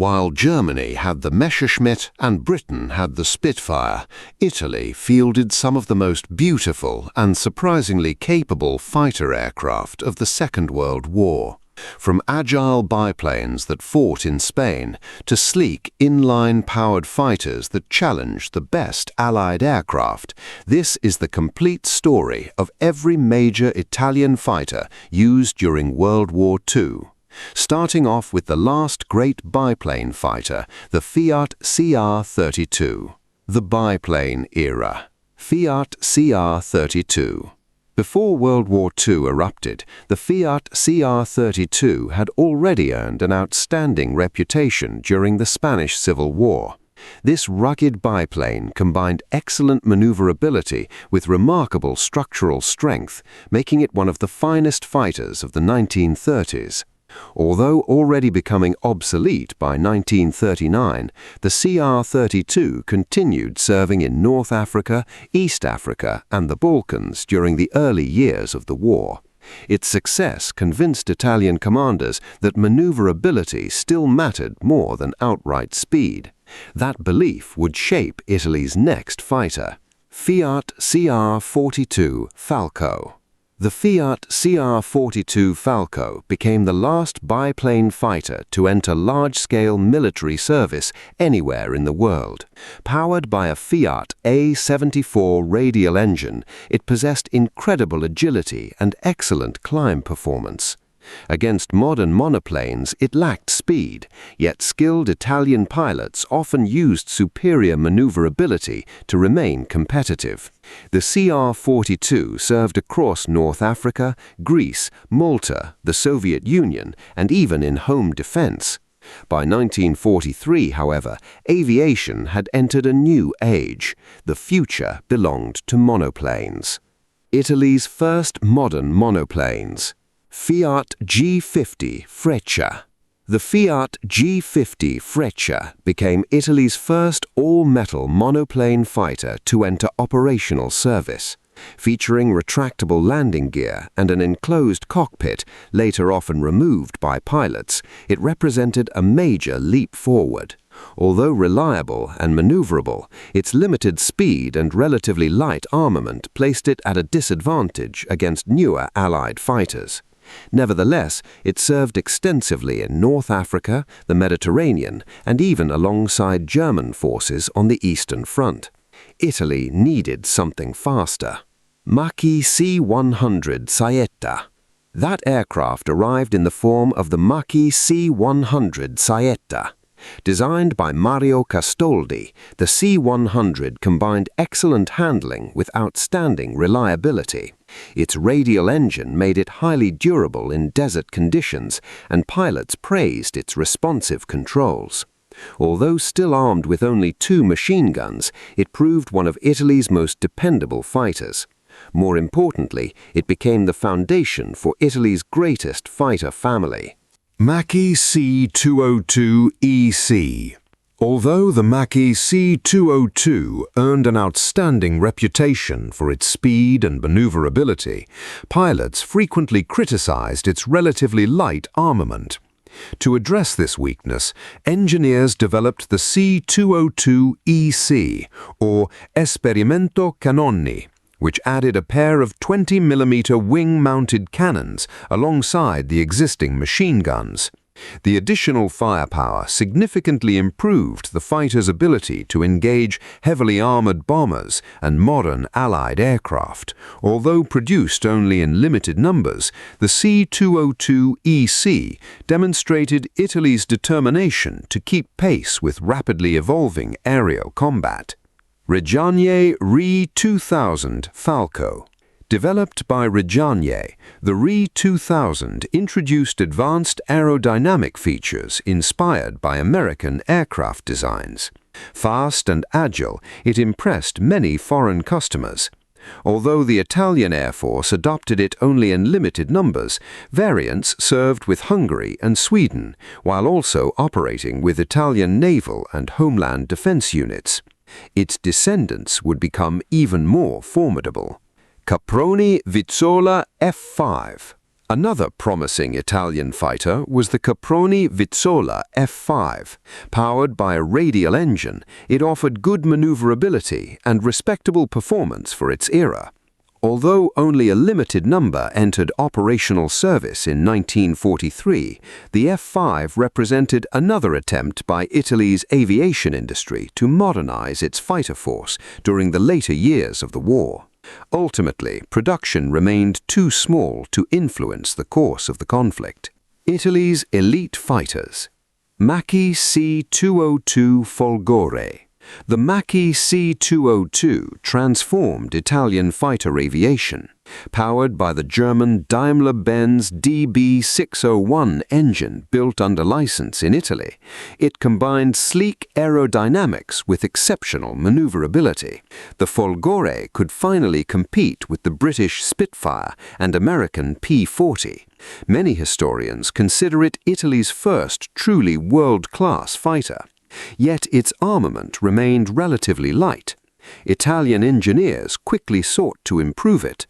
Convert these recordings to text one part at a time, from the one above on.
While Germany had the Messerschmitt and Britain had the Spitfire, Italy fielded some of the most beautiful and surprisingly capable fighter aircraft of the Second World War. From agile biplanes that fought in Spain to sleek inline-powered fighters that challenged the best Allied aircraft, this is the complete story of every major Italian fighter used during World War II. Starting off with the last great biplane fighter, the Fiat CR-32. The biplane era. Fiat CR-32. Before World War II erupted, the Fiat CR-32 had already earned an outstanding reputation during the Spanish Civil War. This rugged biplane combined excellent maneuverability with remarkable structural strength, making it one of the finest fighters of the 1930s. Although already becoming obsolete by 1939, the CR-32 continued serving in North Africa, East Africa, and the Balkans during the early years of the war. Its success convinced Italian commanders that maneuverability still mattered more than outright speed. That belief would shape Italy's next fighter, Fiat CR-42 Falco. The Fiat CR-42 Falco became the last biplane fighter to enter large-scale military service anywhere in the world. Powered by a Fiat A74 radial engine, it possessed incredible agility and excellent climb performance. Against modern monoplanes, it lacked speed, yet skilled Italian pilots often used superior maneuverability to remain competitive. The CR-42 served across North Africa, Greece, Malta, the Soviet Union, and even in home defense. By 1943, however, aviation had entered a new age. The future belonged to monoplanes. Italy's first modern monoplanes. Fiat G50 Freccia. The Fiat G50 Freccia became Italy's first all-metal monoplane fighter to enter operational service. Featuring retractable landing gear and an enclosed cockpit, later often removed by pilots, it represented a major leap forward. Although reliable and maneuverable, its limited speed and relatively light armament placed it at a disadvantage against newer Allied fighters. Nevertheless, it served extensively in North Africa, the Mediterranean, and even alongside German forces on the Eastern Front. Italy needed something faster. Macchi C-100 Saetta. That aircraft arrived in the form of the Macchi C-100 Saetta. Designed by Mario Castoldi, the C-100 combined excellent handling with outstanding reliability. Its radial engine made it highly durable in desert conditions, and pilots praised its responsive controls. Although still armed with only 2 machine guns, it proved one of Italy's most dependable fighters. More importantly, it became the foundation for Italy's greatest fighter family. Macchi C-202 EC. Although the Macchi C-202 earned an outstanding reputation for its speed and maneuverability, pilots frequently criticized its relatively light armament. To address this weakness, engineers developed the C-202 EC, or Esperimento Cannoni, which added a pair of 20mm wing-mounted cannons alongside the existing machine guns. The additional firepower significantly improved the fighter's ability to engage heavily armored bombers and modern Allied aircraft. Although produced only in limited numbers, the C-202 EC demonstrated Italy's determination to keep pace with rapidly evolving aerial combat. Regia Aeronautica 2000 Falco. Developed by Regia, the Re 2000 introduced advanced aerodynamic features inspired by American aircraft designs. Fast and agile, it impressed many foreign customers. Although the Italian Air Force adopted it only in limited numbers, variants served with Hungary and Sweden, while also operating with Italian naval and homeland defense units. Its descendants would become even more formidable. Caproni Vizzola F5. Another promising Italian fighter was the Caproni Vizzola F5. Powered by a radial engine, it offered good maneuverability and respectable performance for its era. Although only a limited number entered operational service in 1943, the F5 represented another attempt by Italy's aviation industry to modernize its fighter force during the later years of the war. Ultimately, production remained too small to influence the course of the conflict. Italy's elite fighters. Macchi C.202 Folgore. The Macchi C.202 transformed Italian fighter aviation. Powered by the German Daimler-Benz DB601 engine built under license in Italy, it combined sleek aerodynamics with exceptional maneuverability. The Folgore could finally compete with the British Spitfire and American P-40. Many historians consider it Italy's first truly world-class fighter. Yet its armament remained relatively light. Italian engineers quickly sought to improve it.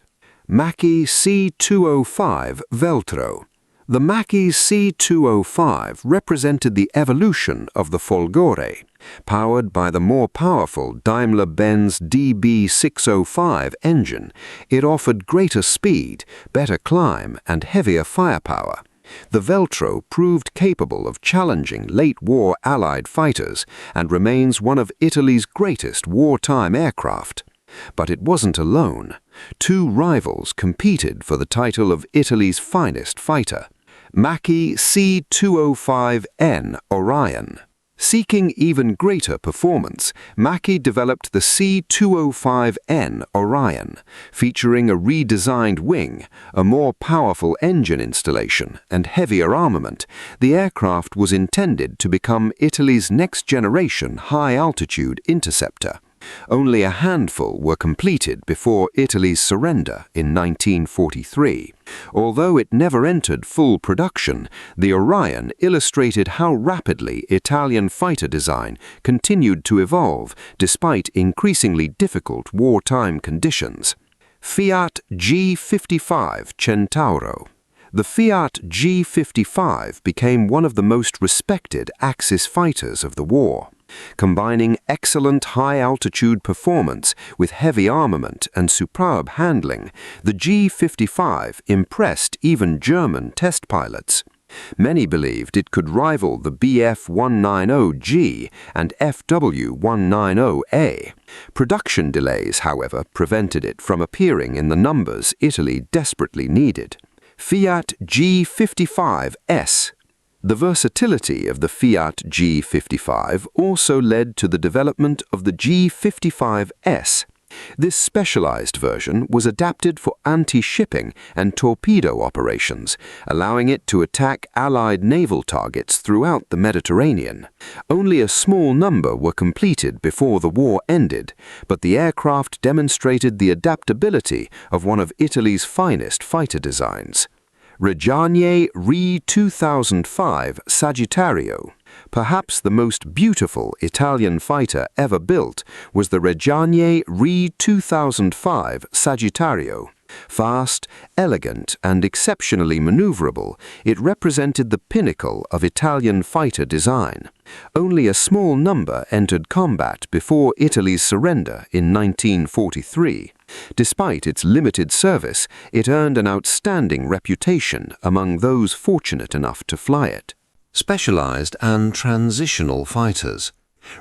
Macchi C.205 Veltro. The Macchi C.205 represented the evolution of the Folgore. Powered by the more powerful Daimler-Benz DB605 engine, it offered greater speed, better climb, and heavier firepower. The Veltro proved capable of challenging late-war Allied fighters and remains one of Italy's greatest wartime aircraft. But it wasn't alone. Two rivals competed for the title of Italy's finest fighter. Macchi C.205N Orion. Seeking even greater performance, Macchi developed the C.205N Orion, featuring a redesigned wing, a more powerful engine installation, and heavier armament. The aircraft was intended to become Italy's next-generation high-altitude interceptor. Only a handful were completed before Italy's surrender in 1943. Although it never entered full production, the Orion illustrated how rapidly Italian fighter design continued to evolve despite increasingly difficult wartime conditions. Fiat G55 Centauro. The Fiat G55 became one of the most respected Axis fighters of the war. Combining excellent high-altitude performance with heavy armament and superb handling, the G55 impressed even German test pilots. Many believed it could rival the Bf190G and FW190A. Production delays, however, prevented it from appearing in the numbers Italy desperately needed. Fiat G55S. The versatility of the Fiat G55 also led to the development of the G55S. This specialized version was adapted for anti-shipping and torpedo operations, allowing it to attack Allied naval targets throughout the Mediterranean. Only a small number were completed before the war ended, but the aircraft demonstrated the adaptability of one of Italy's finest fighter designs. Regia Aeronautica 2005 Sagittario. Perhaps the most beautiful Italian fighter ever built was the Regia Aeronautica 2005 Sagittario. Fast, elegant, and exceptionally maneuverable, it represented the pinnacle of Italian fighter design. Only a small number entered combat before Italy's surrender in 1943. Despite its limited service, it earned an outstanding reputation among those fortunate enough to fly it. Specialized and transitional fighters.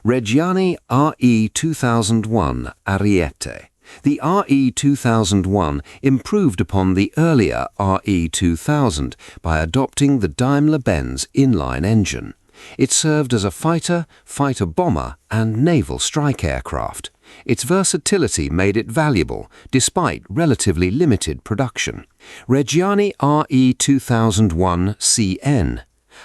Reggiani RE-2001 Ariete. The RE-2001 improved upon the earlier RE-2000 by adopting the Daimler-Benz inline engine. It served as a fighter, fighter-bomber, and naval strike aircraft. Its versatility made it valuable, despite relatively limited production. Reggiani RE-2001 CN.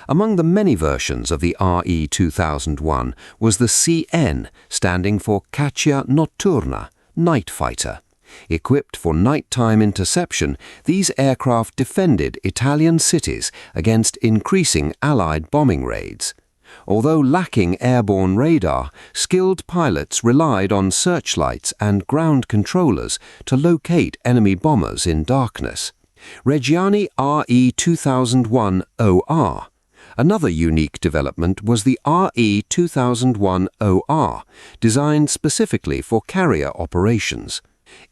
Among the many versions of the RE-2001 was the CN, standing for Caccia Notturna, night fighter. Equipped for nighttime interception, these aircraft defended Italian cities against increasing Allied bombing raids. Although lacking airborne radar, skilled pilots relied on searchlights and ground controllers to locate enemy bombers in darkness. Reggiani RE2001OR. Another unique development was the RE2001OR, designed specifically for carrier operations.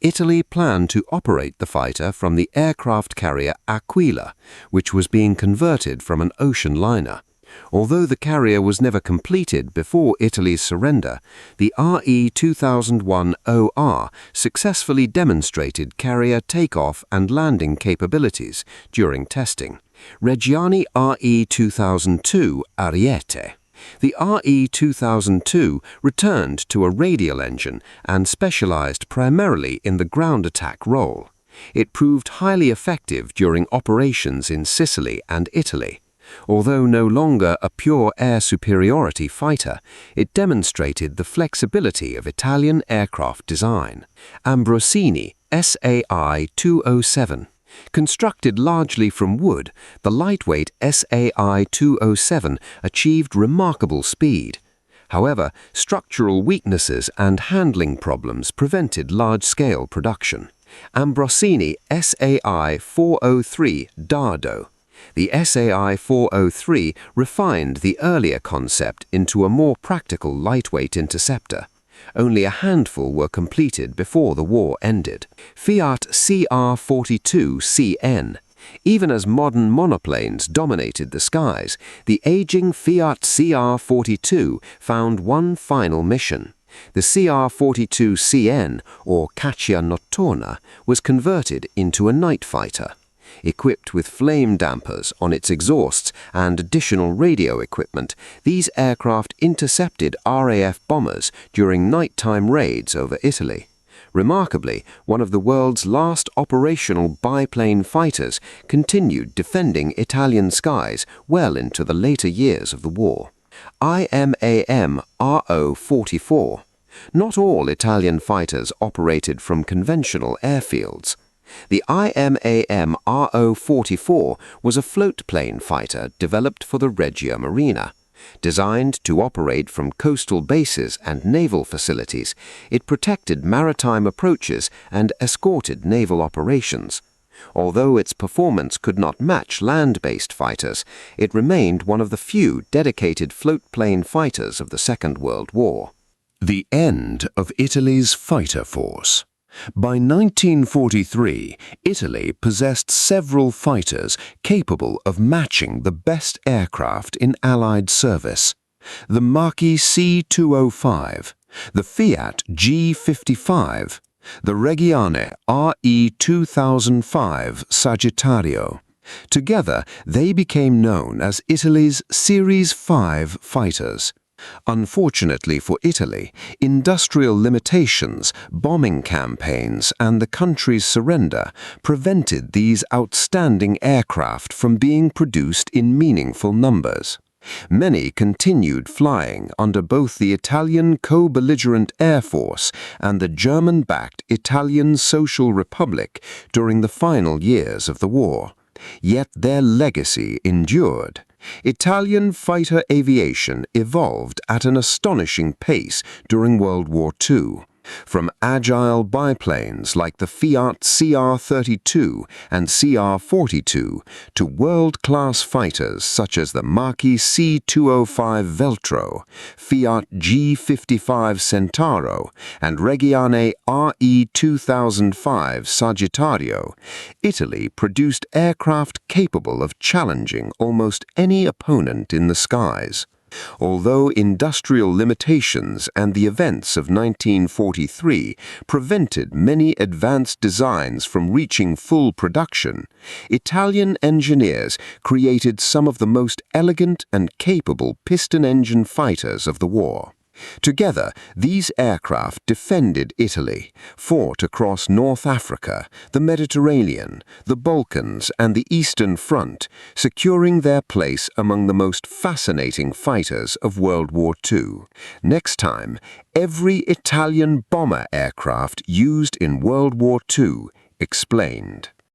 Italy planned to operate the fighter from the aircraft carrier Aquila, which was being converted from an ocean liner. Although the carrier was never completed before Italy's surrender, the RE2001OR successfully demonstrated carrier takeoff and landing capabilities during testing. Reggiani RE2002 Ariete. The RE2002 returned to a radial engine and specialized primarily in the ground attack role. It proved highly effective during operations in Sicily and Italy. Although no longer a pure air superiority fighter, it demonstrated the flexibility of Italian aircraft design. Ambrosini SAI-207. Constructed largely from wood, the lightweight SAI-207 achieved remarkable speed. However, structural weaknesses and handling problems prevented large-scale production. Ambrosini SAI-403 Dardo. The SAI-403 refined the earlier concept into a more practical lightweight interceptor. Only a handful were completed before the war ended. Fiat CR-42CN. Even as modern monoplanes dominated the skies, the aging Fiat CR-42 found one final mission. The CR-42CN, or Caccia Notturna, was converted into a night fighter. Equipped with flame dampers on its exhausts and additional radio equipment, these aircraft intercepted RAF bombers during nighttime raids over Italy. Remarkably, one of the world's last operational biplane fighters continued defending Italian skies well into the later years of the war. IMAM RO-44. Not all Italian fighters operated from conventional airfields. The IMAM RO-44 was a floatplane fighter developed for the Regia Marina. Designed to operate from coastal bases and naval facilities, it protected maritime approaches and escorted naval operations. Although its performance could not match land-based fighters, it remained one of the few dedicated floatplane fighters of the Second World War. The end of Italy's fighter force. By 1943, Italy possessed several fighters capable of matching the best aircraft in Allied service. The Marchi C-205, the Fiat G-55, the Reggiane RE-2005 Sagittario. Together, they became known as Italy's Series 5 fighters. Unfortunately for Italy, industrial limitations, bombing campaigns, and the country's surrender prevented these outstanding aircraft from being produced in meaningful numbers. Many continued flying under both the Italian co-belligerent Air Force and the German-backed Italian Social Republic during the final years of the war. Yet their legacy endured. Italian fighter aviation evolved at an astonishing pace during World War II. From agile biplanes like the Fiat CR-32 and CR-42 to world-class fighters such as the Marchi C-205 Veltro, Fiat G-55 Centauro, and Reggiane RE-2005 Sagittario, Italy produced aircraft capable of challenging almost any opponent in the skies. Although industrial limitations and the events of 1943 prevented many advanced designs from reaching full production, Italian engineers created some of the most elegant and capable piston-engine fighters of the war. Together, these aircraft defended Italy, fought across North Africa, the Mediterranean, the Balkans, and the Eastern Front, securing their place among the most fascinating fighters of World War II. Next time, every Italian bomber aircraft used in World War II explained.